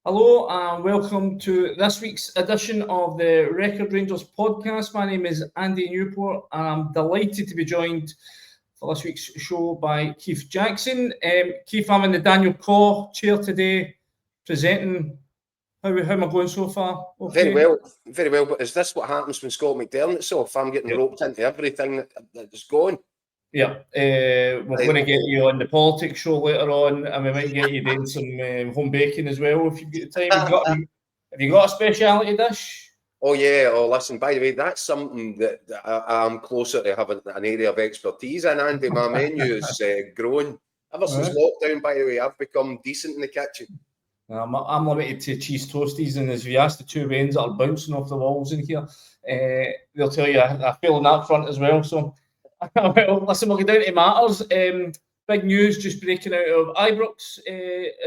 Hello and welcome to this week's edition of the Record Rangers podcast. My name is Andy Newport and I'm delighted to be joined for this week's show by Keith Jackson. Keith, I'm in the Daniel Caw chair today presenting. How am I going so far? Okay. Very well. But is this what happens when Scott McDermott's off? I'm getting roped into everything that's going. Yeah, we're going to get you on the politics show later on, and we might get you doing some home baking as well if you've got the time. Have you got a speciality dish? Oh yeah. Oh, listen. By the way, that's something that I'm closer to having an area of expertise in. Andy, my menu is grown ever since lockdown. By the way, I've become decent in the kitchen. I'm limited to cheese toasties, and as you ask the two veins that are bouncing off the walls in here, they'll tell you I feel on that front as well. So. Well, listen, we'll get down to matters. Big news just breaking out of Ibrox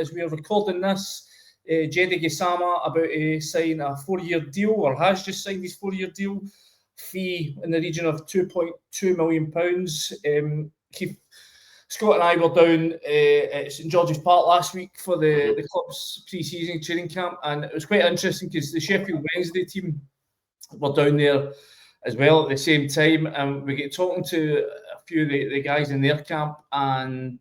as we are recording this. Djeidi Gassama about to sign a 4-year deal, or has just signed his 4-year deal. Fee in the region of £2.2 million. Scott and I were down at St George's Park last week for the club's pre-season training camp, and it was quite interesting because the Sheffield Wednesday team were down there as well at the same time, and we get talking to a few of the guys in their camp. And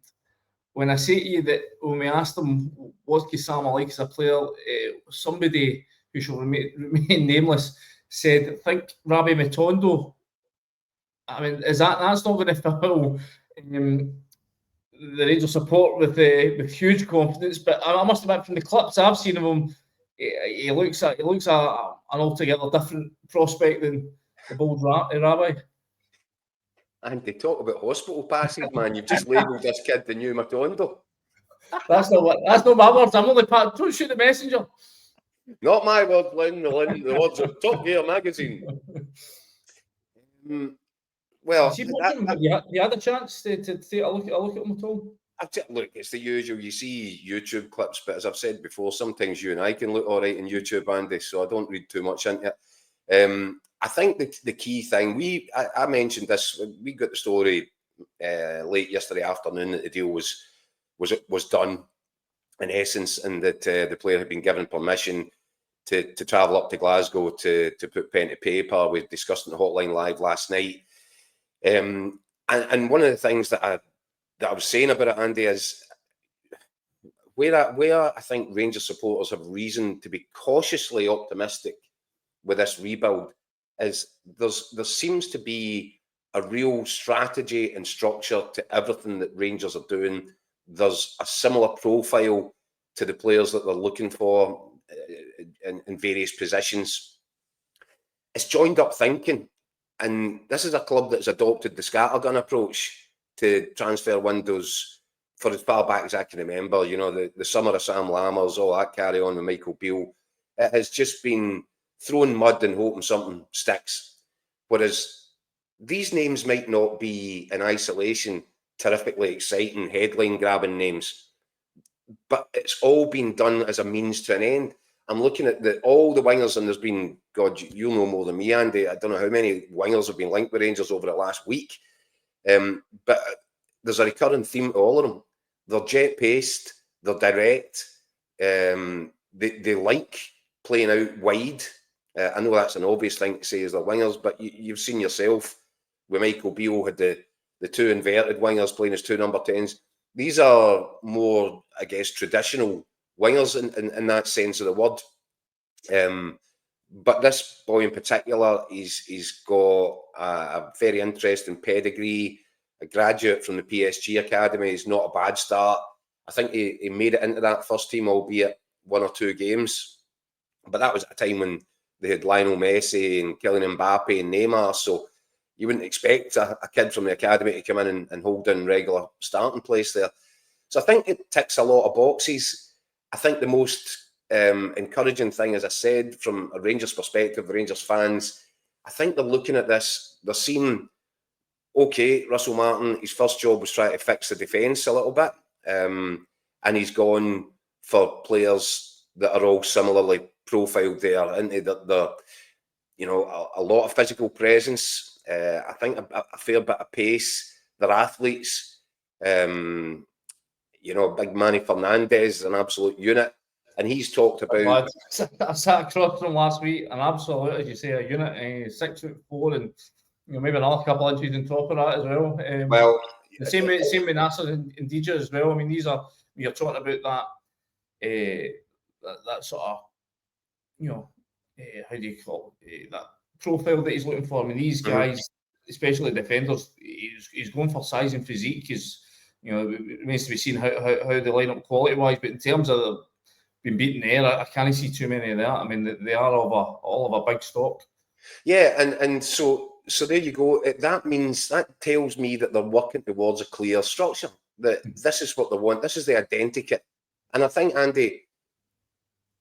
when I say to you that when we asked them what's Gassama like as a player, somebody who shall remain nameless said, "Think Rabbi Matondo." I mean, that's not going to fill the Rangers support with huge confidence? But I must admit, from the clips I've seen of him, he looks an altogether different prospect than the bold Rabbi. And they talk about hospital passes, man. You've just labelled this kid the new Matondo. That's not my words. I'm only part. Don't shoot the messenger. Not my words, Lynn. The words of Top Gear magazine. Well, you had a chance to take a look at him at all. Look, it's the usual. You see YouTube clips, but as I've said before, sometimes you and I can look all right in YouTube, Andy. So I don't read too much into it. I think the key thing, I mentioned this, we got the story late yesterday afternoon that the deal was done in essence, and that the player had been given permission to travel up to Glasgow to put pen to paper. We discussed in the Hotline Live last night. And one of the things that I was saying about it, Andy, is where I think Rangers supporters have reason to be cautiously optimistic with this rebuild is there seems to be a real strategy and structure to everything that Rangers are doing. There's a similar profile to the players that they're looking for in various positions. It's joined up thinking, and this is a club that's adopted the scattergun approach to transfer windows for as far back as I can remember. You know, the summer of Sam Lammers, all that carry on with Michael Beale. It has just been throwing mud and hoping something sticks. Whereas these names might not be in isolation terrifically exciting, headline-grabbing names, but it's all been done as a means to an end. I'm looking at all the wingers, and there's been, God, you'll know more than me, Andy. I don't know how many wingers have been linked with Rangers over the last week, but there's a recurring theme to all of them. They're jet-paced, they're direct, they like playing out wide. I know that's an obvious thing to say as they're wingers, but you've seen yourself with Michael Beale had the two inverted wingers playing as two number 10s. These are more, I guess, traditional wingers in that sense of the word. But this boy in particular, he's got a very interesting pedigree, a graduate from the PSG Academy. He's not a bad start. I think he made it into that first team, albeit 1 or 2 games. But that was at a time when they had Lionel Messi and Kylian Mbappe and Neymar. So you wouldn't expect a kid from the academy to come in and hold down regular starting place there. So I think it ticks a lot of boxes. I think the most encouraging thing, as I said, from a Rangers perspective, the Rangers fans, I think they're looking at this, they're seeing, okay, Russell Martin, his first job was trying to fix the defence a little bit. And he's gone for players that are all similarly profiled there, into the a lot of physical presence. I think a fair bit of pace. They're athletes. Big Manny Fernandez is an absolute unit. and he's talked about. I sat across from last week, an absolute, as you say, a unit, 6'4", and maybe another couple of inches on top of that as well. Well, the same with Nasser and Djeidi as well. I mean, these are, you're talking about that sort of, how do you call it, that profile that he's looking for. I mean, these guys, especially defenders, he's going for size and physique, because it remains to be seen how they line up quality wise. But in terms of being beaten there, I can't see too many of that. I mean, they are all of a big stock. Yeah, and so there you go. That tells me that they're working towards a clear structure. That this is what they want. This is the identikit. And I think, Andy,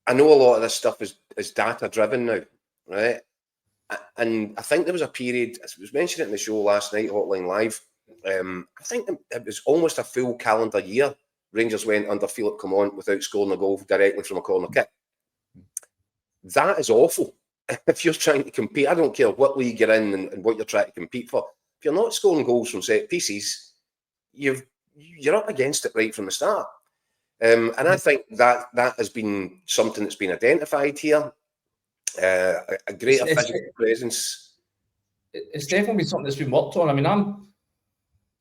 I know a lot of this stuff is data driven now, right? And I think there was a period, as I was mentioning it in the show last night, Hotline Live. I think it was almost a full calendar year Rangers went under Philip Clement without scoring a goal directly from a corner kick. That is awful. If you're trying to compete, I don't care what league you're in and what you're trying to compete for. If you're not scoring goals from set pieces, you're up against it right from the start. And I think that has been something that's been identified here. A greater physical presence. It's definitely something that's been worked on. I mean,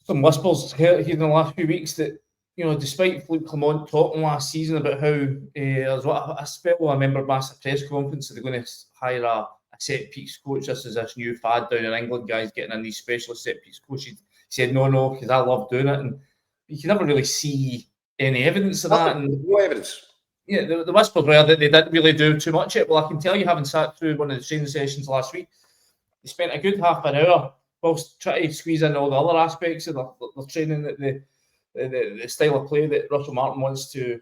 some whispers here in the last few weeks that, despite Philippe Clement talking last season about how there's what a spell, I remember massive press conference that they're going to hire a set piece coach. This is this new fad down in England, guys getting in these specialist set piece coaches. He said no, because I love doing it, and you can never really see any evidence of that. And no evidence. Yeah, the whispers were that they didn't really do too much yet. Well, I can tell you, having sat through one of the training sessions last week, they spent a good half an hour whilst trying to squeeze in all the other aspects of the training, that the style of play that Russell Martin wants to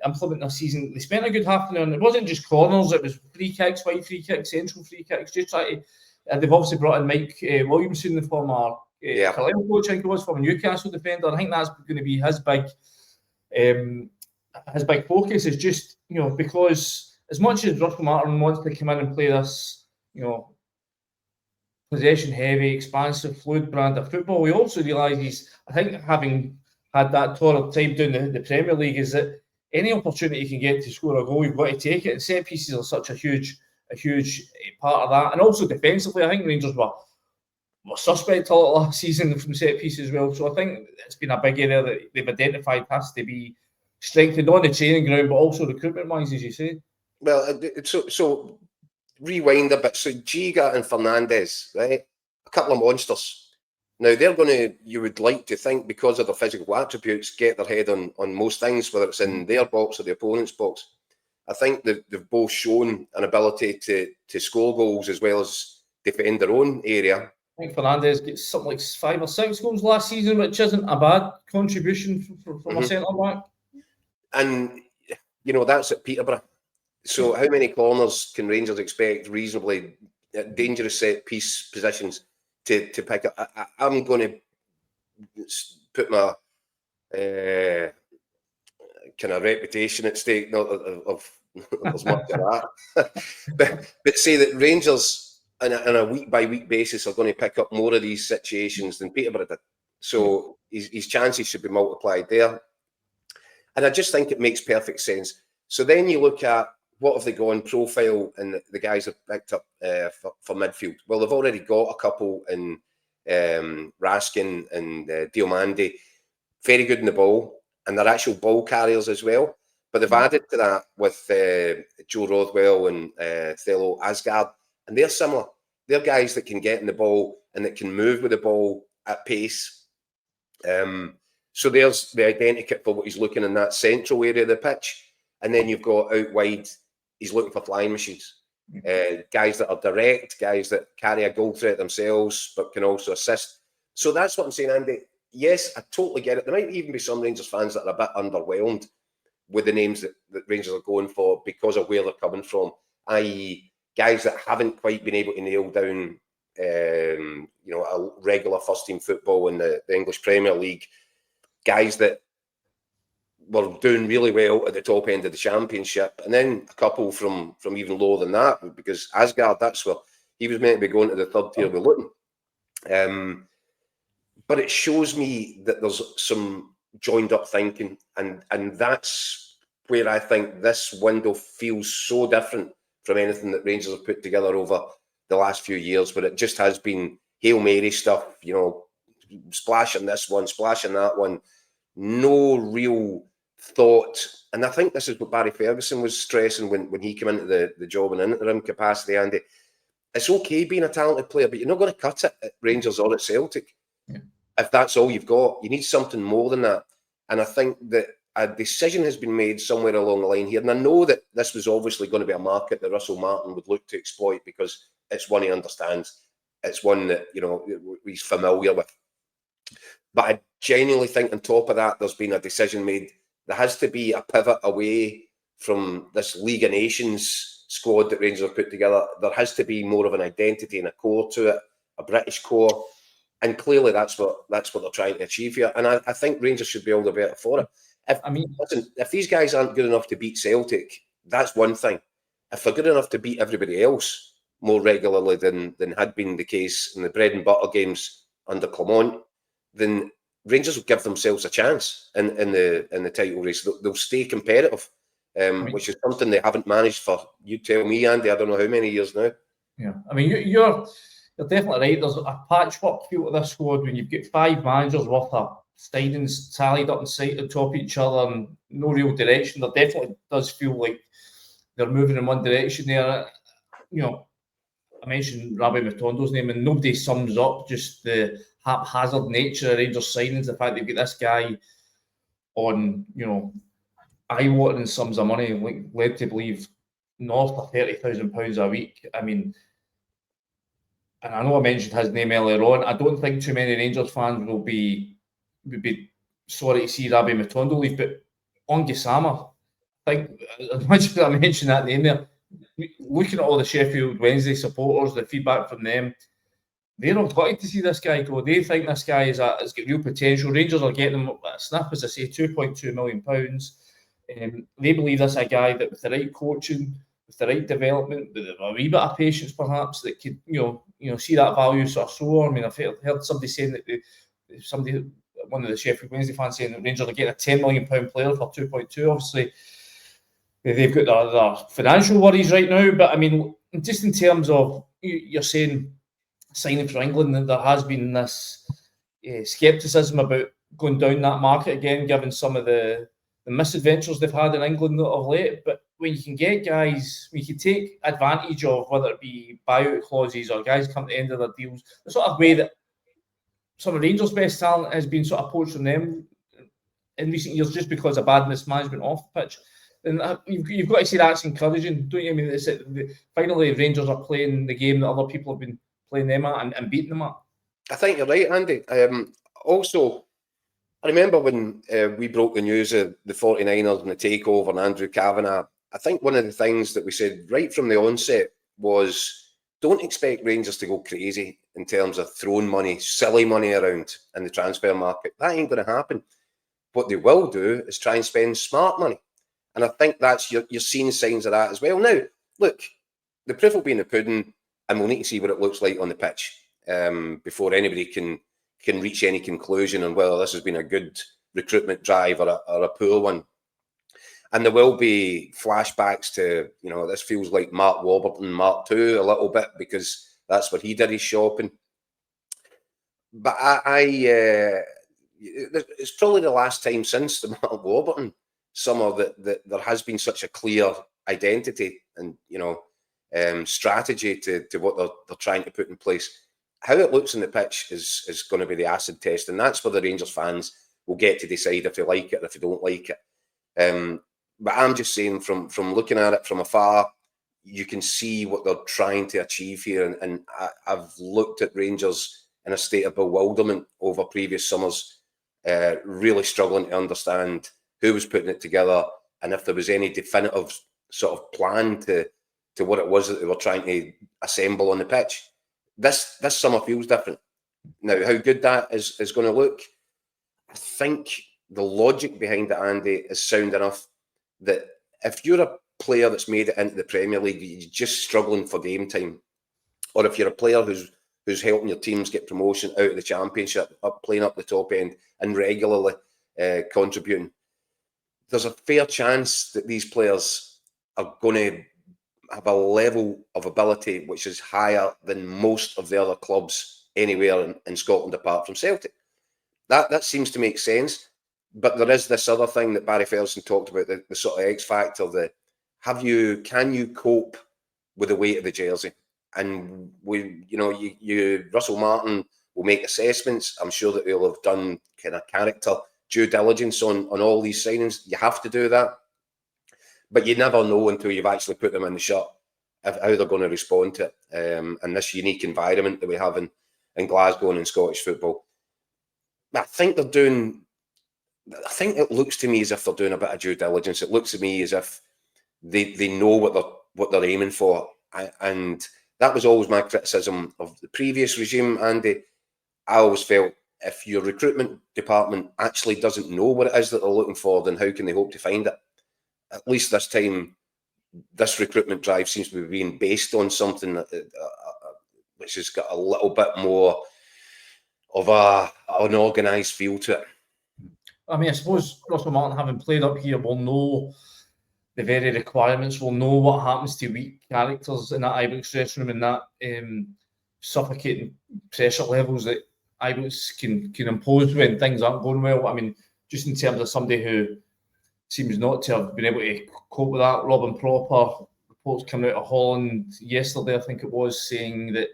implement this season. They spent a good half an hour, and it wasn't just corners, it was free kicks, wide free kicks, central free kicks, just trying to... they've obviously brought in Mike Williamson, the former Carlisle coach, I think it was, former Newcastle defender. I think that's going to be his big focus, is just, because as much as Russell Martin wants to come in and play this, possession heavy, expansive, fluid brand of football, we also realise I think, having had that torrid time down the Premier League, is that any opportunity you can get to score a goal, you've got to take it. And set pieces are such a huge part of that. And also defensively, I think Rangers were suspect a lot last season from set pieces as well. So I think it's been a big area that they've identified has to be strengthened on the training ground, but also recruitment-wise, as you say. Well, so rewind a bit. So Giga and Fernandez, right? A couple of monsters. Now, they're going to, you would like to think, because of their physical attributes, get their head on most things, whether it's in their box or the opponent's box. I think they've both shown an ability to score goals as well as defend their own area. I think Fernandez gets something like 5 or 6 goals last season, which isn't a bad contribution from a centre-back. And, that's at Peterborough. So how many corners can Rangers expect reasonably dangerous set-piece positions to pick up? I'm going to put my kind of reputation at stake, not of as much of that, but say that Rangers on a week-by-week basis are going to pick up more of these situations than Peterborough did. So his chances should be multiplied there. And I just think it makes perfect sense. So then you look at what have they gone profile, and the guys have picked up for midfield. Well, they've already got a couple in Raskin and Diomande, very good in the ball, and they're actual ball carriers as well. But they've added to that with Joe Rothwell and Thelo Asgard, and they're similar. They're guys that can get in the ball and that can move with the ball at pace. So there's the identikit for what he's looking in that central area of the pitch. And then you've got out wide, he's looking for flying machines. Guys that are direct, guys that carry a goal threat themselves, but can also assist. So that's what I'm saying, Andy. Yes, I totally get it. There might even be some Rangers fans that are a bit underwhelmed with the names that Rangers are going for because of where they're coming from, i.e. guys that haven't quite been able to nail down a regular first-team football in the English Premier League, guys that were doing really well at the top end of the Championship, and then a couple from even lower than that, because Asgard, that's where he was meant to be going to the third tier with Luton. But it shows me that there's some joined up thinking, and that's where I think this window feels so different from anything that Rangers have put together over the last few years, where it just has been Hail Mary stuff, you know, splashing this one, splashing that one, no real thought. And I think this is what Barry Ferguson was stressing when he came into the job in interim capacity, Andy. It's okay being a talented player, but you're not going to cut it at Rangers or at Celtic. Yeah. If that's all you've got. You need something more than that. And I think that a decision has been made somewhere along the line here. And I know that this was obviously going to be a market that Russell Martin would look to exploit, because it's one he understands. It's one that, you know, he's familiar with. But I genuinely think on top of that, there's been a decision made. There has to be a pivot away from this League of Nations squad that Rangers have put together. There has to be more of an identity and a core to it, a British core. And clearly that's what they're trying to achieve here. And I think Rangers should be all the better for it. If these guys aren't good enough to beat Celtic, that's one thing. If they're good enough to beat everybody else more regularly than had been the case in the bread and butter games under Clement, then Rangers will give themselves a chance in the title race. They'll stay competitive, which is something they haven't managed for, you tell me, Andy, I don't know how many years now. Yeah, I mean, you're definitely right. There's a patchwork feel to this squad when you've got 5 managers worth of signings tallied up and sight on top of each other and no real direction. There definitely does feel like they're moving in one direction there. You know, I mentioned Rabbi Matondo's name, and nobody sums up just the haphazard nature of Rangers signings. The fact they've got this guy on, you know, eye-watering sums of money, like led to believe north of £30,000 a week. I mean, and I know I mentioned his name earlier on. I don't think too many Rangers fans would be sorry to see Rabbi Matondo leave, but on Gassama, I think, as much as I mentioned that name there, looking at all the Sheffield Wednesday supporters, the feedback from them, they're not gutted to see this guy go. They think this guy has got real potential. Rangers are getting him at a snap, as I say, £2.2 million. They believe this is a guy that, with the right coaching, with the right development, with a wee bit of patience perhaps, that could, you know, see that value sort of soar. I mean, I've heard somebody saying that one of the Sheffield Wednesday fans saying that Rangers are getting a £10 million player for 2.2. Obviously, they've got their financial worries right now, but I mean, just in terms of, you're saying signing for England, that there has been this scepticism about going down that market again, given some of the misadventures they've had in England of late. But when you can get guys, when you can take advantage of, whether it be buyout clauses or guys come to the end of their deals, the sort of way that some of Rangers' best talent has been sort of poached from them in recent years, just because of bad mismanagement off the pitch, and you've got to say that's encouraging, don't you? I mean, finally Rangers are playing the game that other people have been playing them at and beating them at. I think you're right, Andy. Also, I remember when we broke the news of the 49ers and the takeover and Andrew Kavanagh, I think one of the things that we said right from the onset was, don't expect Rangers to go crazy in terms of throwing money, silly money around in the transfer market. That ain't going to happen. What they will do is try and spend smart money. And I think that's you're seeing signs of that as well. Now, look, the proof will be in the pudding, and we'll need to see what it looks like on the pitch before anybody can reach any conclusion on whether this has been a good recruitment drive or a poor one. And there will be flashbacks to, you know, this feels like Mark Warburton, Mark II a little bit, because that's where he did his shopping. But it's probably the last time since the Mark Warburton summer that there has been such a clear identity and, you know, strategy to what they're trying to put in place. How it looks on the pitch is going to be the acid test, and that's where the Rangers fans will get to decide if they like it or if they don't like it. But I'm just saying, from looking at it from afar, you can see what they're trying to achieve here. And I've looked at Rangers in a state of bewilderment over previous summers, really struggling to understand who was putting it together and if there was any definitive sort of plan to what it was that they were trying to assemble on the pitch. This summer feels different. Now, how good that is going to look, I think the logic behind it, Andy, is sound enough that if you're a player that's made it into the Premier League, you're just struggling for game time, or if you're a player who's helping your teams get promotion out of the Championship, playing up the top end and regularly contributing, there's a fair chance that these players are going to have a level of ability which is higher than most of the other clubs anywhere in Scotland apart from Celtic. That seems to make sense. But there is this other thing that Barry Ferguson talked about, the sort of X factor, can you cope with the weight of the jersey? And Russell Martin will make assessments. I'm sure that he'll have done kind of character due diligence on all these signings. You have to do that. But you never know until you've actually put them in the shirt how they're going to respond to it. And this unique environment that we have in Glasgow and in Scottish football. I think it looks to me as if they're doing a bit of due diligence. It looks to me as if they know what they're aiming for. And that was always my criticism of the previous regime, Andy. I always felt if your recruitment department actually doesn't know what it is that they're looking for, then how can they hope to find it? At least this time, this recruitment drive seems to be being based on something which has got a little bit more of an organised feel to it. I mean, I suppose Russell Martin, having played up here, will know the very requirements, will know what happens to weak characters in that Ibrox dressing room and that suffocating pressure levels that Ibrox can impose when things aren't going well. I mean, just in terms of somebody who seems not to have been able to cope with that, Robin Proper, reports coming out of Holland yesterday, I think it was, saying that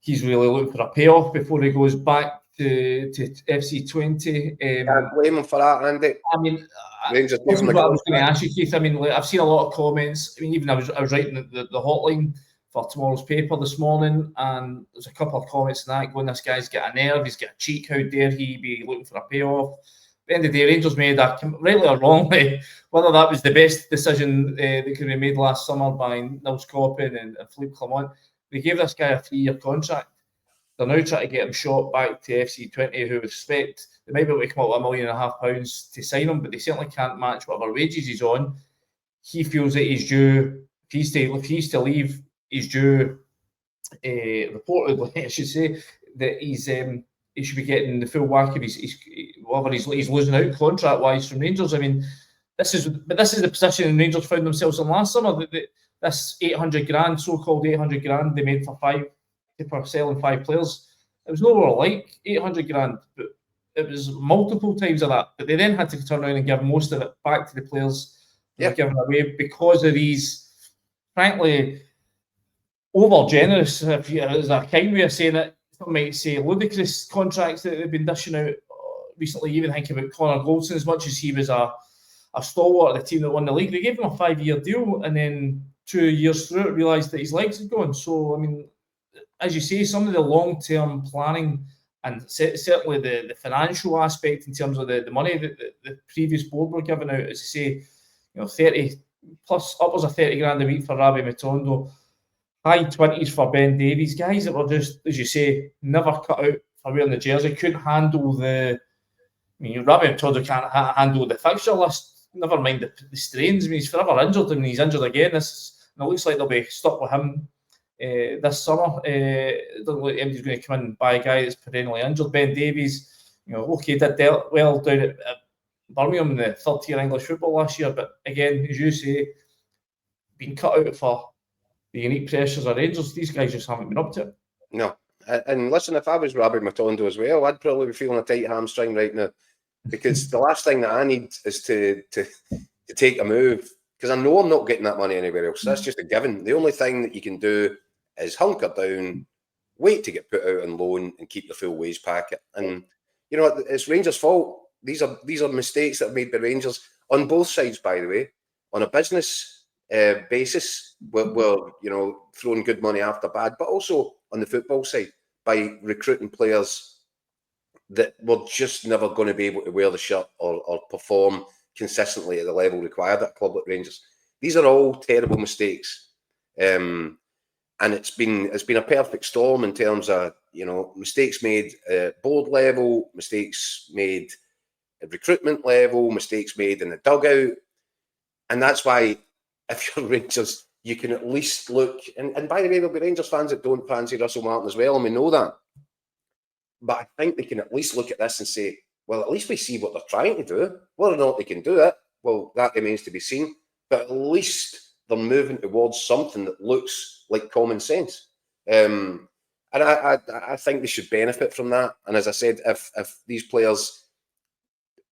he's really looking for a payoff before he goes back to FC20. Can't blame him for that, Andy. I mean, Rangers this is what I was going to ask you, Keith. I mean, I've seen a lot of comments. I mean, even I was writing the hotline for tomorrow's paper this morning, and there's a couple of comments in that going, this guy's got a nerve, he's got a cheek, how dare he be looking for a payoff? At the end of the day, Rangers made rightly or wrongly, whether that was the best decision that could be made last summer by Nils Coppin and Philippe Clement. They gave this guy a 3-year contract. They're now trying to get him shot back to FC20, who expect they might be able to come up with £1.5 million to sign him, but they certainly can't match whatever wages he's on. He feels that he's due, if he's to leave, he's due, reportedly, I should say, that he should be getting the full whack of whatever he's losing out contract-wise from Rangers. I mean, this is the position Rangers found themselves in last summer. This 800 grand, so-called 800 grand they made for selling 5 players. It was nowhere like 800 grand, but it was multiple times of that. But they then had to turn around and give most of it back to the players that were given away because of these, frankly, over generous, if there's a kind way of saying it, some might say ludicrous contracts that they've been dishing out recently. Even think about Connor Goldson, as much as he was a stalwart of the team that won the league, they gave him a 5-year deal, and then 2 years through it realised that his legs had gone. So, I mean, as you say, some of the long-term planning and certainly the financial aspect in terms of the money that the previous board were giving out, as you say, 30 plus, upwards of 30 grand a week for Rabbi Matondo, high 20s for Ben Davies, guys that were just, as you say, never cut out for wearing the jersey, couldn't handle Rabbi Matondo can't handle the fixture list, never mind the strains. I mean, he's forever injured, and he's injured again. And it looks like they'll be stuck with him this summer. It doesn't look like anybody's going to come in and buy a guy that's perennially injured. Ben Davies, did well down at Birmingham in the 3rd-tier English football last year, but again, as you say, being cut out for the unique pressures of Rangers, these guys just haven't been up to it. No. And listen, if I was Rabbi Matondo as well, I'd probably be feeling a tight hamstring right now, because the last thing that I need is to take a move, because I know I'm not getting that money anywhere else. That's just a given. The only thing that you can do is hunker down, wait to get put out on loan, and keep the full wage packet. And it's Rangers' fault. These are mistakes that are made by Rangers on both sides, by the way. On a business basis, we're throwing good money after bad, but also on the football side by recruiting players that were just never going to be able to wear the shirt or perform consistently at the level required at a club like Rangers. These are all terrible mistakes. And it's been a perfect storm in terms of mistakes made at board level, mistakes made at recruitment level, mistakes made in the dugout, and that's why if you're Rangers, you can at least look. And by the way, there'll be Rangers fans that don't fancy Russell Martin as well, and we know that. But I think they can at least look at this and say, well, at least we see what they're trying to do. Whether or not they can do it, Well, that remains to be seen. But at least they're moving towards something that looks like common sense. And I think they should benefit from that. And as I said, if these players,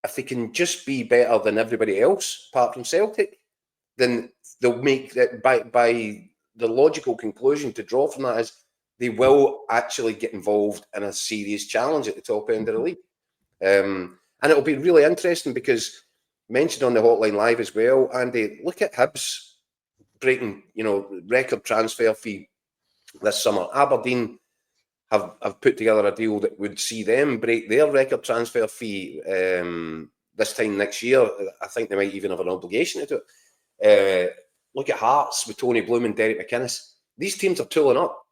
if they can just be better than everybody else, apart from Celtic, then they'll make that by the logical conclusion to draw from that is they will actually get involved in a serious challenge at the top end of the league. And it'll be really interesting because mentioned on the Hotline Live as well, Andy, look at Hibs breaking, record transfer fee this summer. Aberdeen have put together a deal that would see them break their record transfer fee this time next year. I think they might even have an obligation to do it. Look at Hearts with Tony Bloom and Derek McInnes. These teams are tooling up.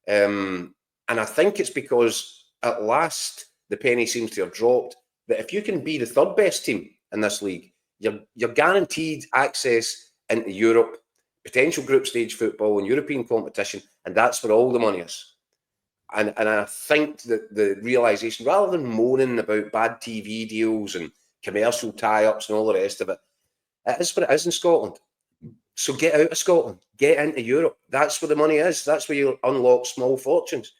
And I think it's because at last the penny seems to have dropped that if you can be the third best team in this league, you're guaranteed access into Europe, potential group stage football and European competition, and that's where all the money is. And I think that the realisation, rather than moaning about bad TV deals and commercial tie-ups and all the rest of it, it is what it is in Scotland. So get out of Scotland, get into Europe. That's where the money is. That's where you unlock small fortunes.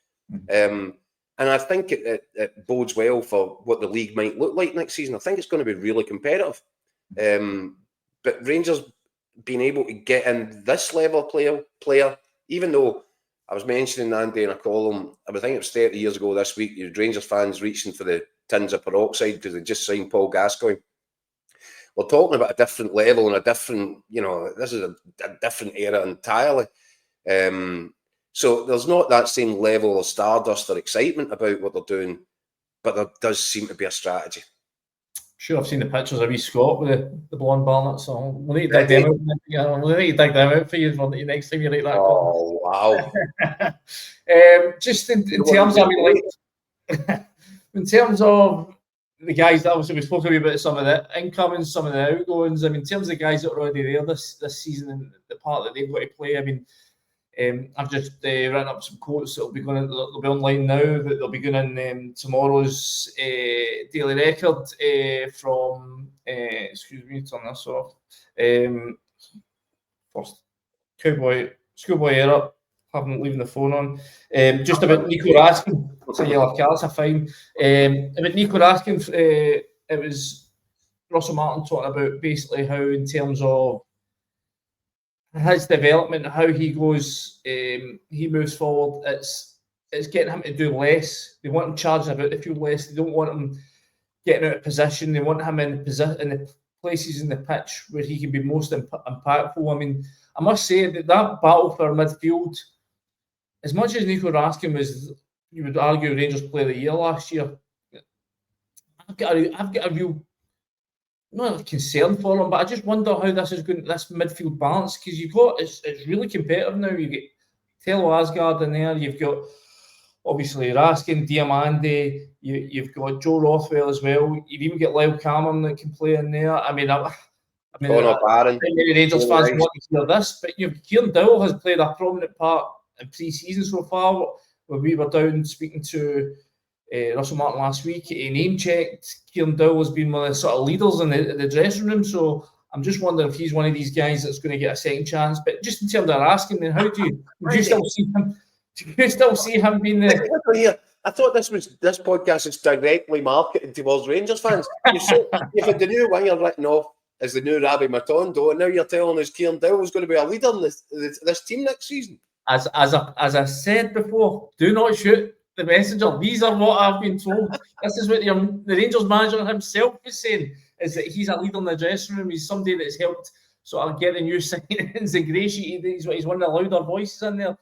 And I think it bodes well for what the league might look like next season. I think it's going to be really competitive. But Rangers being able to get in this level of player, even though I was mentioning Andy in a column, I think it was 30 years ago this week, you had Rangers fans reaching for the tins of peroxide because they just signed Paul Gascoigne. We're talking about a different level and a different, this is a different era entirely. So there's not that same level of stardust or excitement about what they're doing, but there does seem to be a strategy. Sure, I've seen the pictures of wee Scott with the blonde barnet, so we'll need to dig them out. We'll need to dig them out for you for the next time you write that. Oh, wow. Just in terms of, in terms of the guys that obviously we spoke a wee bit some of the incomings, some of the outgoings. In terms of the guys that are already there this season and the part that they've got to play, I've just written up some quotes that'll be online now. That they'll be going in tomorrow's Daily Record from. Excuse me, turn this off. First, schoolboy error. Haven't leaving the phone on. Just about Nico Raskin. So yellow cards are fine. About Nico Raskin, it was Russell Martin talking about basically how in terms of his development, how he goes, he moves forward. It's getting him to do less. They want him charging about the field less. They don't want him getting out of position. They want him in the places in the pitch where he can be most impactful. I must say that battle for midfield, as much as Nico Raskin was, you would argue, Rangers Player of the Year last year, I've got a real, not a concern for him, but I just wonder how this is going, this midfield balance, because it's really competitive now. You get Tello Asgard in there, you've got obviously Raskin, Diamande, you've got Joe Rothwell as well. You've even got Lyle Cameron that can play in there. Many Rangers fans want to hear this, but Kieran Dowell has played a prominent part in pre-season so far. When we were down speaking to Russell Martin last week, he name-checked Kieran Dowell as being one of the sort of leaders in the dressing room. So I'm just wondering if he's one of these guys that's going to get a second chance. But just in terms of asking, then do you still see him? Do you still see him being the? I thought this podcast is directly marketed towards Rangers fans. You've had the new winger written off as the new Rabbi Matondo, and now you're telling us Kieran Dowell is going to be a leader in this team next season. As I said before, do not shoot the messenger. These are what I've been told. This is what the Rangers manager himself is saying, is that he's a leader in the dressing room. He's somebody that's helped sort of get the new signings ingratiated. He's one of the louder voices in there.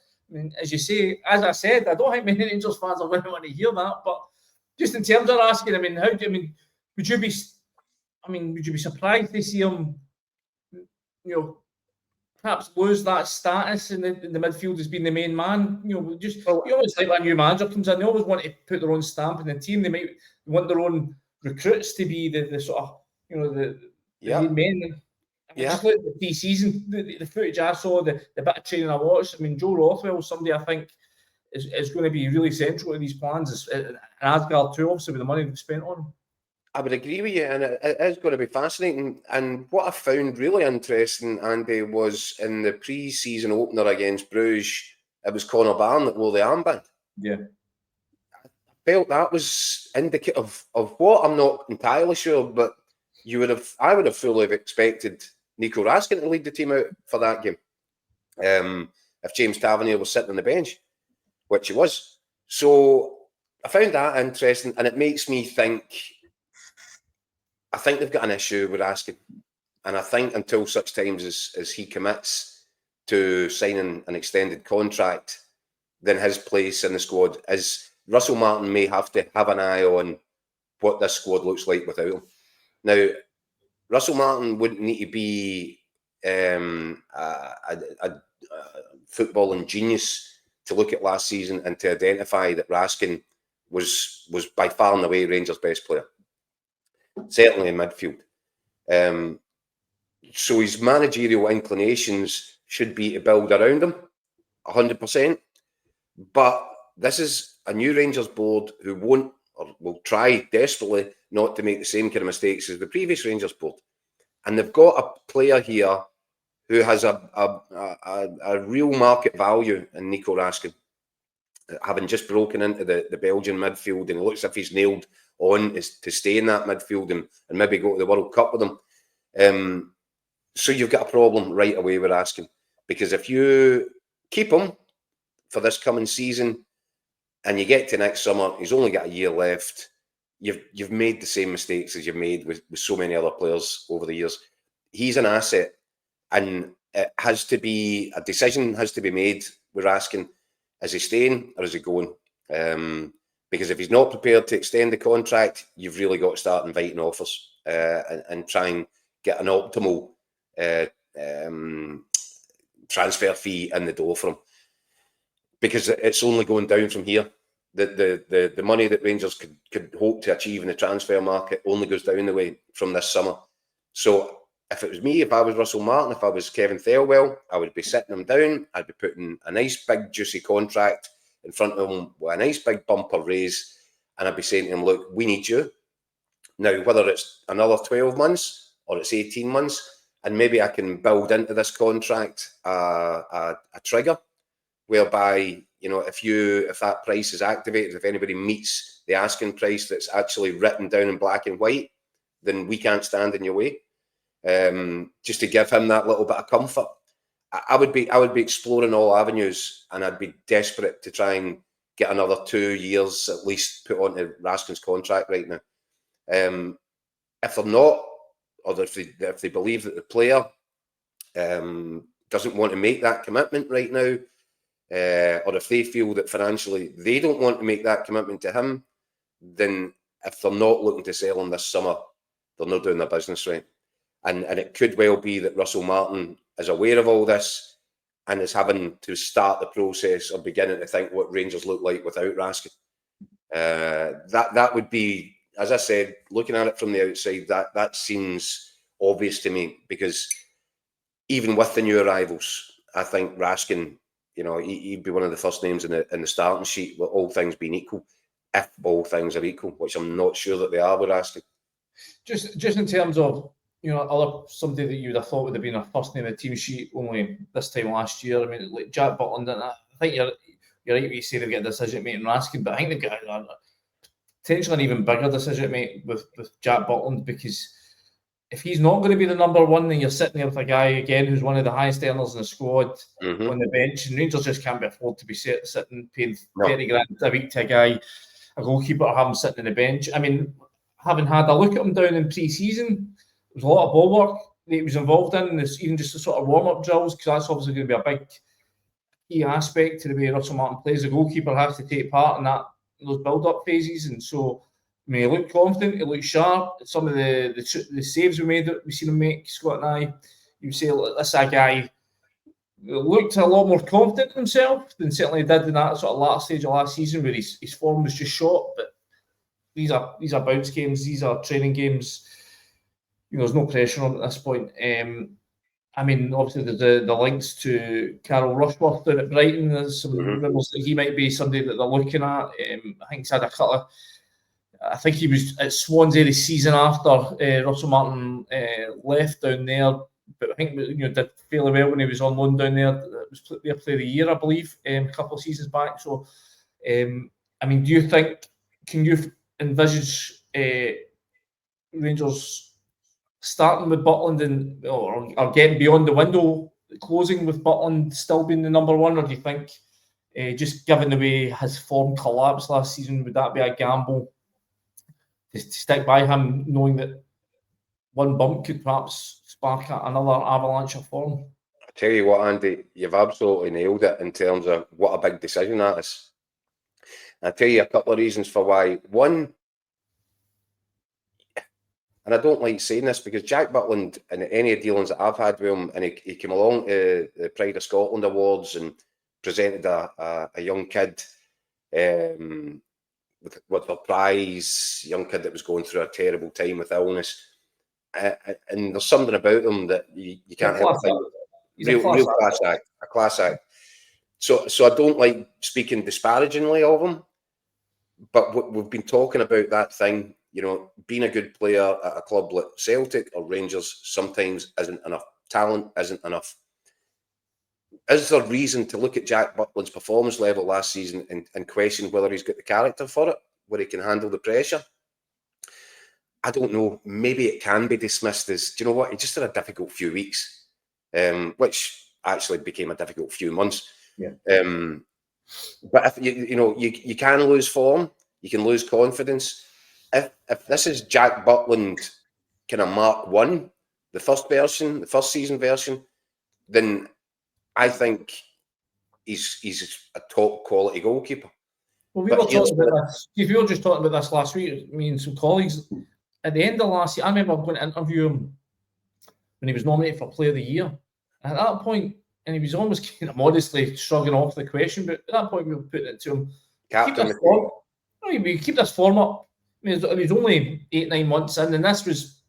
As you say, as I said, I don't think many Rangers fans are going to want to hear that. But just in terms of asking, would you be surprised to see him, perhaps lose that status in the midfield as being the main man? You always like when a new manager comes in, they always want to put their own stamp in the team. They want their own recruits to be the sort of the main men. Just look at the pre-season, the footage I saw, the bit of training I watched. Joe Rothwell is somebody I think is going to be really central to these plans, and Asgard too, obviously, with the money they've spent on him. I would agree with you, and it is going to be fascinating. And what I found really interesting, Andy, was in the pre-season opener against Bruges, it was Conor Barn that wore the armband. Yeah. I felt that was indicative of what, I'm not entirely sure, but I would have fully expected Nico Raskin to lead the team out for that game. If James Tavernier was sitting on the bench, which he was. So I found that interesting, and it makes me think, I think they've got an issue with Raskin. And I think until such times as he commits to signing an extended contract, then his place in the squad is, Russell Martin may have to have an eye on what this squad looks like without him. Now, Russell Martin wouldn't need to be a footballing genius to look at last season and to identify that Raskin was by far and away Rangers' best player, certainly in midfield. So his managerial inclinations should be to build around him, 100%. But this is a new Rangers board who won't, or will try desperately not to make the same kind of mistakes as the previous Rangers board. And they've got a player here who has a real market value in Nico Raskin, having just broken into the Belgian midfield, and it looks as if he's nailed on to stay in that midfield and maybe go to the World Cup with them. So you've got a problem right away with Raskin, because if you keep him for this coming season and you get to next summer, he's only got a year left. You've made the same mistakes as you've made with so many other players over the years. He's an asset, and it has to be, a decision has to be made with Raskin. Is he staying or is he going? Because if he's not prepared to extend the contract, you've really got to start inviting offers and try and get an optimal transfer fee in the door for him. Because it's only going down from here. The money that Rangers could hope to achieve in the transfer market only goes down the way from this summer. So if it was me, if I was Russell Martin, if I was Kevin Thelwell, I would be sitting him down. I'd be putting a nice big juicy contract in front of him with a nice big bumper raise, and I'd be saying to him, look, we need you. Now, whether it's another 12 months or it's 18 months, and maybe I can build into this contract a trigger whereby, you know, if that price is activated, if anybody meets the asking price that's actually written down in black and white, then we can't stand in your way. Just to give him that little bit of comfort. I would be exploring all avenues, and I'd be desperate to try and get another 2 years at least put onto Raskin's contract right now. If they're not, or if they believe that the player doesn't want to make that commitment right now, or if they feel that financially they don't want to make that commitment to him, then if they're not looking to sell him this summer, they're not doing their business right. And it could well be that Russell Martin is aware of all this and is having to start the process of beginning to think what Rangers look like without Raskin. That would be, as I said, looking at it from the outside, that seems obvious to me, because even with the new arrivals, I think Raskin, you know, he'd be one of the first names in the starting sheet, with all things being equal, if all things are equal, which I'm not sure that they are with Raskin. Just in terms of, you know, somebody that you would have thought would have been a first name in the team sheet only this time last year. I mean, like Jack Butland, I think you're right when you say they've got a decision to make in Raskin, but I think they've got potentially an even bigger decision to make with Jack Butland, because if he's not going to be the number one, then you're sitting there with a guy again who's one of the highest earners in the squad on the bench, and Rangers just can't be afford to be sitting paying 30 grand a week to a guy, a goalkeeper, or have him sitting on the bench. I mean, having had a look at him down in pre-season, there was a lot of ball work that he was involved in, even just the sort of warm-up drills, because that's obviously going to be a big key aspect to the way Russell Martin plays. The goalkeeper has to take part in those build-up phases, and so I mean, he looked confident, he looked sharp. Some of the saves we've seen him make, Scott and I, you say, this guy looked a lot more confident in himself than certainly he did in that sort of last stage of last season, where his form was just shot. But these are bounce games, these are training games. You know, there's no pressure on at this point. I mean, obviously there's the links to Carol Rushworth down at Brighton. There's some rumours that he might be somebody that they're looking at. I think he's had a couple of I think he was at Swansea the season after Russell Martin left down there. But I think did fairly well when he was on loan down there. It was their player of the year, I believe, a couple of seasons back. So, I mean, do you think, can you envisage Rangers starting with Butland and or getting beyond the window closing with Butland still being the number one, or do you think just given the way his form collapsed last season, would that be a gamble to stick by him, knowing that one bump could perhaps spark another avalanche of form? I tell you what, Andy, you've absolutely nailed it in terms of what a big decision that is. I'll tell you a couple of reasons for why. One, and I don't like saying this because Jack Butland, and any dealings that I've had with him, and he came along to the Pride of Scotland Awards and presented a young kid with a prize, young kid that was going through a terrible time with illness. And there's something about him that you can't help but think. Real class act, a class act. So I don't like speaking disparagingly of him, but we've been talking about that thing, being a good player at a club like Celtic or Rangers sometimes isn't enough. Talent isn't enough. Is there reason to look at Jack Butland's performance level last season and question whether he's got the character for it, where he can handle the pressure? I don't know. Maybe it can be dismissed as, do you know what? He just had a difficult few weeks, which actually became a difficult few months. Yeah. But if you can lose form, you can lose confidence. If this is Jack Butland kind of Mark 1, the first season version, then I think he's a top quality goalkeeper. Well, we were talking about this. We were just talking about this last week. Me and some colleagues. At the end of last year, I remember going to interview him when he was nominated for Player of the Year. And at that point, and he was almost kind of modestly shrugging off the question, but at that point we were putting it to him. Keep this form up. I mean, he's only 8-9 months in, and this was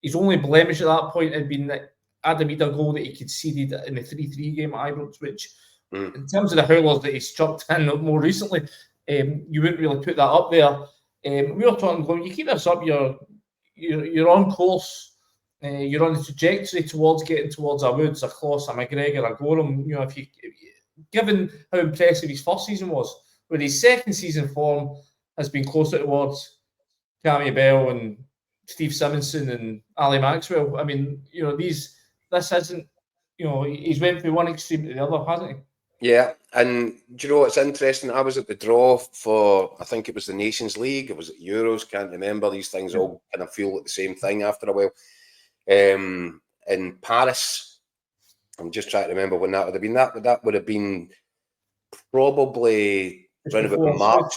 his only blemish at that point had been that Adam Ida goal that he conceded in the 3-3 game at Ibrox, which in terms of the howlers that he's chucked in more recently, you wouldn't really put that up there. We were talking, going, you keep this up, you're on course, you're on the trajectory towards getting towards a Woods, a Kloss, a McGregor, a Gorham. If you given how impressive his first season was, where his second season form has been closer towards Cammy Bell and Steve Simonson and Ali Maxwell. I mean, this isn't, he's went from one extreme to the other, hasn't he? Yeah, and do you know what's interesting? I was at the draw for, I think it was the Nations League, it was at Euros, can't remember. These things all kind of feel like the same thing after a while. In Paris, I'm just trying to remember when that would have been. That would have been probably around about March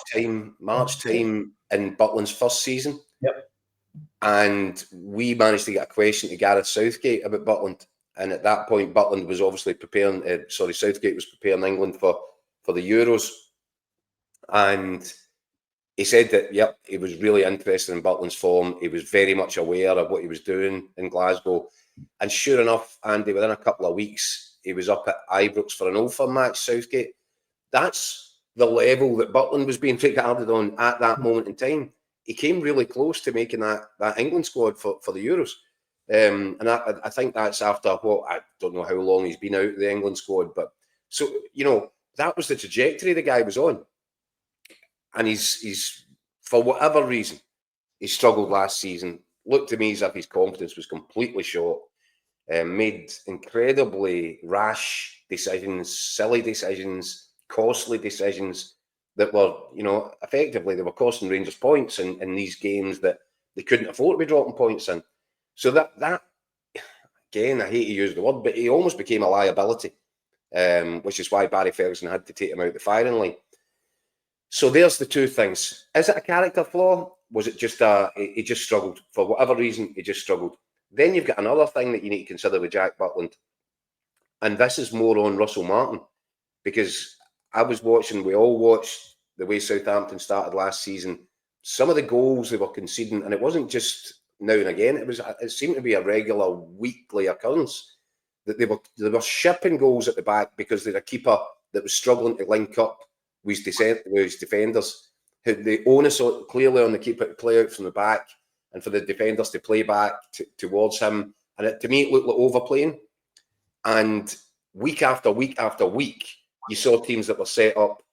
time in Butland's first season. Yep. And we managed to get a question to Gareth Southgate about Butland. And at that point, Butland was obviously Southgate was preparing England for the Euros. And he said that, he was really interested in Butland's form. He was very much aware of what he was doing in Glasgow. And sure enough, Andy, within a couple of weeks, he was up at Ibrox for an Old Firm match, Southgate. That's the level that Butland was being regarded on at that moment in time. He came really close to making that England squad for the Euros. And I think that's after I don't know how long he's been out of the England squad, but so that was the trajectory the guy was on, and he's for whatever reason he struggled last season. Looked to me as if his confidence was completely shot. Made incredibly rash decisions, silly decisions, costly decisions that were effectively they were costing Rangers points in these games that they couldn't afford to be dropping points in. So that again, I hate to use the word, but he almost became a liability, which is why Barry Ferguson had to take him out the firing line. So there's the two things. Is it a character flaw? Was it just he just struggled for whatever reason? He just struggled. Then you've got another thing that you need to consider with Jack Butland, and this is more on Russell Martin, because we all watched the way Southampton started last season. Some of the goals they were conceding, and it wasn't just now and again. It seemed to be a regular weekly occurrence that they were shipping goals at the back because they had a keeper that was struggling to link up with his defenders. the onus clearly on the keeper to play out from the back and for the defenders to play back towards him. And to me, it looked like overplaying. And week after week after week, you saw teams that were set up,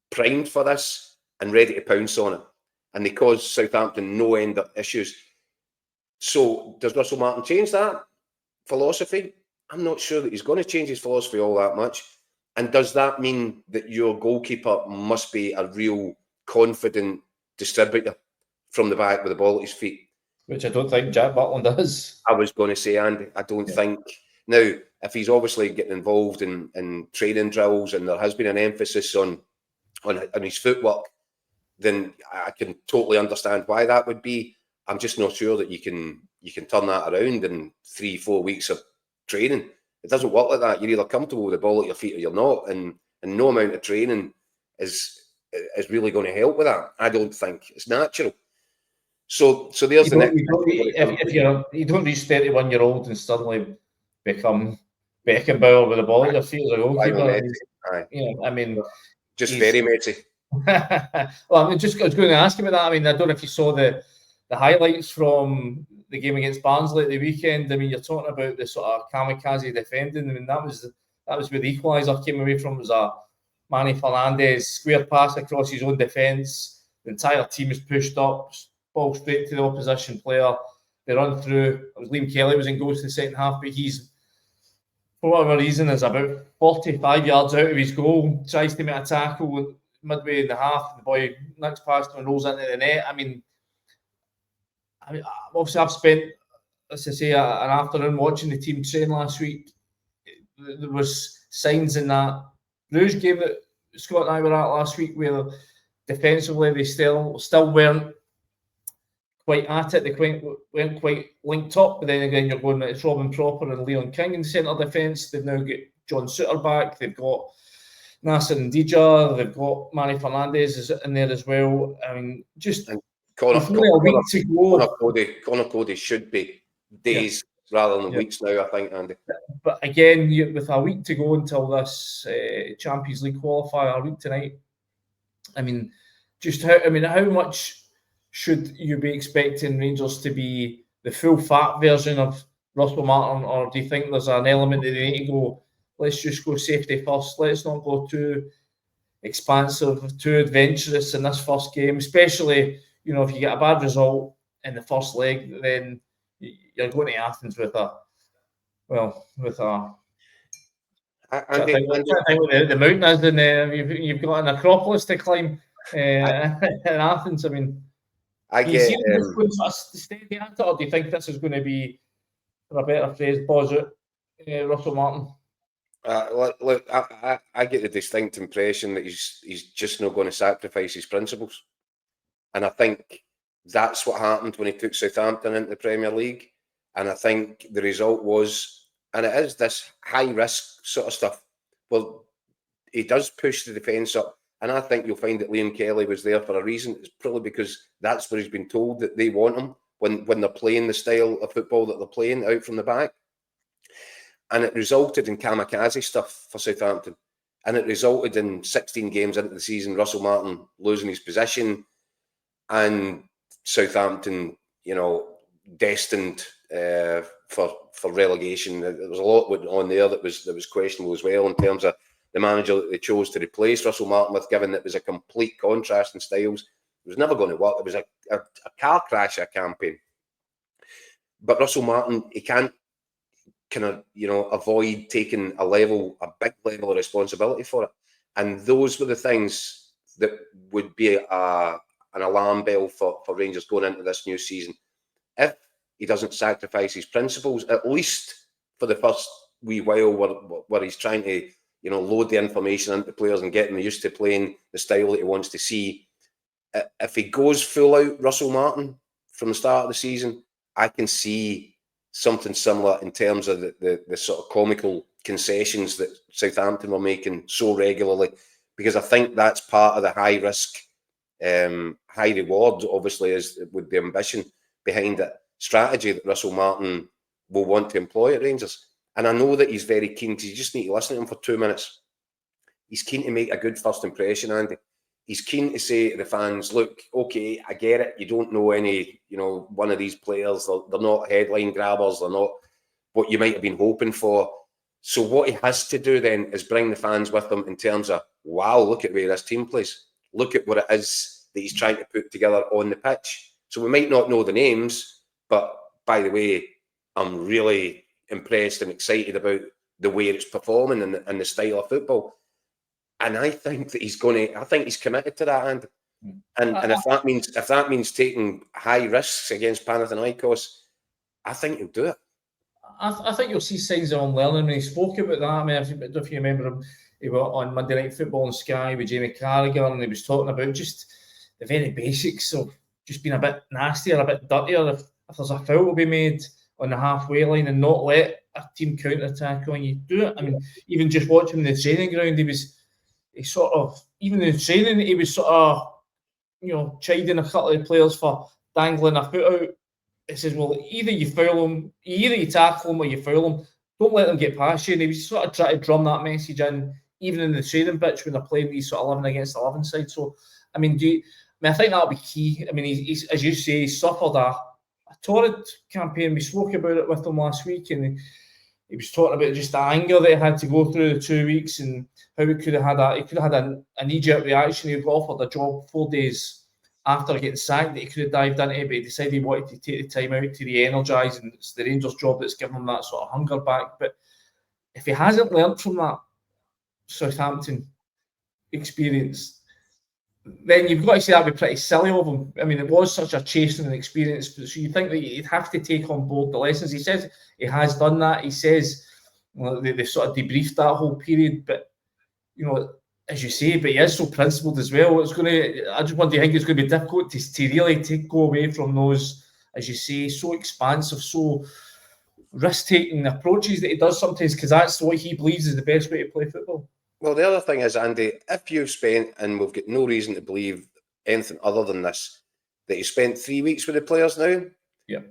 primed for this and ready to pounce on it. And they caused Southampton no end of issues. So does Russell Martin change that philosophy? I'm not sure that he's going to change his philosophy all that much. And does that mean that your goalkeeper must be a real confident distributor from the back with the ball at his feet? Which I don't think Jack Butland does. I was going to say, Andy, I don't think. Now, if he's obviously getting involved in training drills and there has been an emphasis on his footwork, then I can totally understand why that would be. I'm just not sure that you can turn that around in 3-4 weeks of training. It doesn't work like that. You're either comfortable with the ball at your feet or you're not, and no amount of training is really going to help with that. I don't think it's natural. So there's the next. You don't reach 31-year-old and suddenly become Beckenbauer with the ball at your feet as a goalkeeper. I mean, just very messy. Well, I was going to ask you about that. I mean, I don't know if you saw the highlights from the game against Barnsley at the weekend. I mean, you're talking about the sort of kamikaze defending. I mean, that was where the equaliser came away from. It was a Manny Fernandez square pass across his own defence. The entire team is pushed up, ball straight to the opposition player. They run through. It was Liam Kelly was in goal to the second half, but he's, for whatever reason, is about 45 yards out of his goal, tries to make a tackle midway in the half. The boy next past him and rolls into the net. I mean, obviously, I've spent, as I say, an afternoon watching the team train last week. There was signs in that Bruges game that Scott and I were at last week where defensively they still weren't quite at it. They weren't quite linked up. But then again, you're going, it's Robin Propper and Leon King in centre defence. They've now got John Suter back. They've got Nasser Ndija. They've got Manny Fernandez in there as well. I mean, just Connor to Cody should be days rather than weeks now, I think, Andy. But again, with a week to go until this Champions League qualifier, a week tonight, I mean, how much should you be expecting Rangers to be the full fat version of Russell Martin, or do you think there's an element that they need to go, let's just go safety first, let's not go too expansive, too adventurous in this first game, especially, you know, if you get a bad result in the first leg, then you're going to Athens with a the mountain is, and you've got an Acropolis to climb in Athens. I mean, do you see this going to steady at it, or do you think this is going to be, for a better phrase, Russell Martin? Look, I get the distinct impression that he's just not going to sacrifice his principles, and I think that's what happened when he took Southampton into the Premier League. And I think the result was, and it is this high risk sort of stuff. Well, he does push the defence up, and I think you'll find that Liam Kelly was there for a reason. It's probably because that's where he's been told that they want him when they're playing the style of football that they're playing out from the back. And it resulted in kamikaze stuff for Southampton. And it resulted in 16 games into the season, Russell Martin losing his position, and Southampton, you know, destined for relegation. There was a lot on there that was questionable as well in terms of the manager that they chose to replace Russell Martin with, given that it was a complete contrast in styles. It was never going to work. It was a car crash, a campaign. But Russell Martin, he can't kind of, you know, avoid taking a big level of responsibility for it. And those were the things that would be an alarm bell for Rangers going into this new season. If he doesn't sacrifice his principles, at least for the first wee while where he's trying to, you know, load the information into players and get them used to playing the style that he wants to see. If he goes full out Russell Martin from the start of the season, I can see something similar in terms of the sort of comical concessions that Southampton were making so regularly, because I think that's part of the high risk, high reward, obviously, is with the ambition behind it, strategy that Russell Martin will want to employ at Rangers. And I know that he's very keen, because you just need to listen to him for 2 minutes. He's keen to make a good first impression, Andy. he's keen to say to the fans, look, okay, I get it. You don't know any, one of these players. They're not headline grabbers. They're not what you might have been hoping for. So what he has to do then is bring the fans with him in terms of, wow, look at where this team plays. Look at what it is that he's trying to put together on the pitch. So we might not know the names, but by the way, I'm really impressed and excited about the way it's performing and the style of football. And I think that he's committed to that, and if that means taking high risks against Panathinaikos, I think he'll do it. I think you'll see signs of him learning. When he spoke about that, I mean, if you remember him, he was on Monday Night Football on Sky with Jamie Carragher, and he was talking about just the very basics of just being a bit nastier, a bit dirtier. If there's a foul to be made on the halfway line and not let a team counter-attack on you, do it. I mean, even just watching him in the training ground, he was chiding a couple of players for dangling a foot out. He says, well, either you tackle them or you foul them. Don't let them get past you. And he was sort of trying to drum that message in, even in the training pitch when they're playing these sort of 11 against 11 side. So, I mean, I think that'll be key. I mean, he's as you say, he suffered a torrid campaign. We spoke about it with him last week, and he was talking about just the anger that he had to go through the 2 weeks and how he could have had a knee-jerk reaction. He got offered a job 4 days after getting sacked that he could have dived into, but he decided he wanted to take the time out to re-energise, and it's the Rangers job that's given him that sort of hunger back. But if he hasn't learnt from that Southampton experience, then you've got to say that would be pretty silly of him. I mean, it was such a chastening experience, so you think that he'd have to take on board the lessons. He says he has done that. He says they sort of debriefed that whole period, but as you say, but he is so principled as well. I just wonder, do you think it's going to be difficult to really go away from those, as you say, so expansive, so risk-taking approaches that he does sometimes, because that's what he believes is the best way to play football? Well, the other thing is, Andy, if you've spent, and we've got no reason to believe anything other than this, that he spent 3 weeks with the players now, yeah,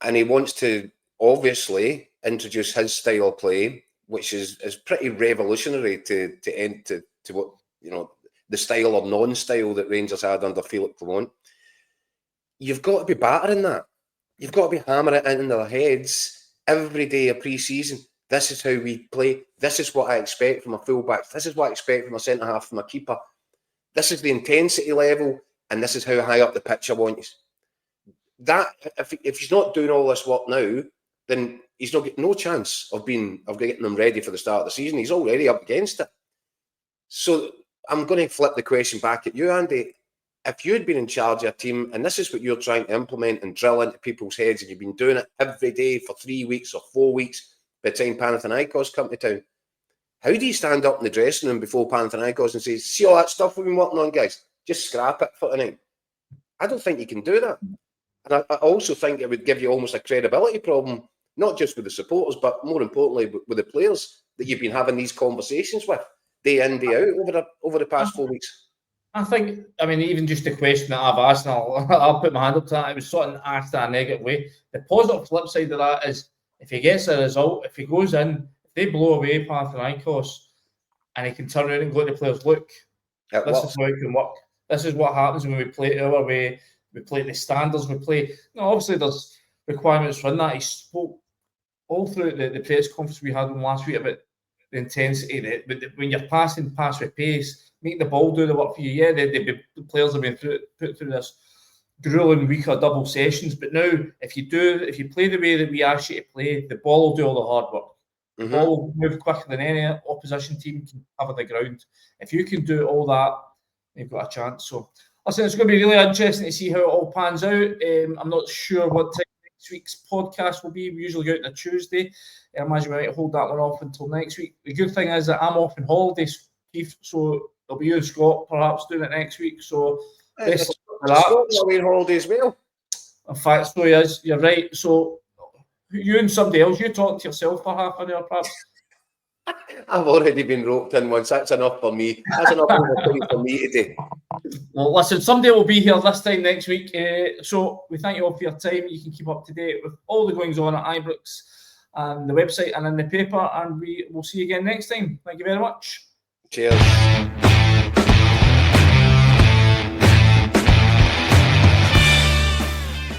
and he wants to obviously introduce his style of play, which is pretty revolutionary to what the style or non-style that Rangers had under Philip Clement. You've got to be battering that. You've got to be hammering it into their heads every day of pre-season. This is how we play. This is what I expect from a fullback. This is what I expect from a centre-half, from a keeper. This is the intensity level, and this is how high up the pitch I want you. That, if he's not doing all this work now, then he's not getting no chance of getting them ready for the start of the season. He's already up against it. So I'm going to flip the question back at you, Andy. If you'd been in charge of a team, and this is what you're trying to implement and drill into people's heads, and you've been doing it every day for 3 weeks or 4 weeks by the time Panathinaikos come to town, how do you stand up in the dressing room before Panathinaikos and say, see all that stuff we've been working on, guys? Just scrap it for tonight. I don't think you can do that. And I also think it would give you almost a credibility problem, not just with the supporters, but more importantly with the players that you've been having these conversations with day in, day out over the past 4 weeks. I think, even just the question that I've asked, and I'll put my hand up to that, it was sort of asked in a negative way. The positive flip side of that is, if he gets a result, if he goes in, if they blow away Panathinaikos, and he can turn around and go to the players, look, this is how it can work. This is what happens when we play it our way. We play the standards we play. Obviously, there's requirements for that. He spoke all through the press conference we had last week about the intensity. When you're passing pass with pace, make the ball do the work for you. Yeah, the players have been put through this grueling week of double sessions. But now, if you play the way that we ask you to play, the ball will do all the hard work. The ball will move quicker than any opposition team can cover the ground. If you can do all that, you've got a chance. So, listen, it's going to be really interesting to see how it all pans out. I'm not sure what time next week's podcast will be. We usually go out on a Tuesday. I imagine we might hold that one off until next week. The good thing is that I'm off on holidays, Keith, so there'll be you and Scott perhaps doing it next week. So, Scott's away on holiday as well. In fact, so he is. You're right. So, you and somebody else, you talk to yourself for half an hour, perhaps. I've already been roped in once. That's enough for me. That's enough for me today. Well, listen, somebody will be here this time next week. So we thank you all for your time. You can keep up to date with all the goings on at Ibrox and the website and in the paper. And we will see you again next time. Thank you very much. Cheers.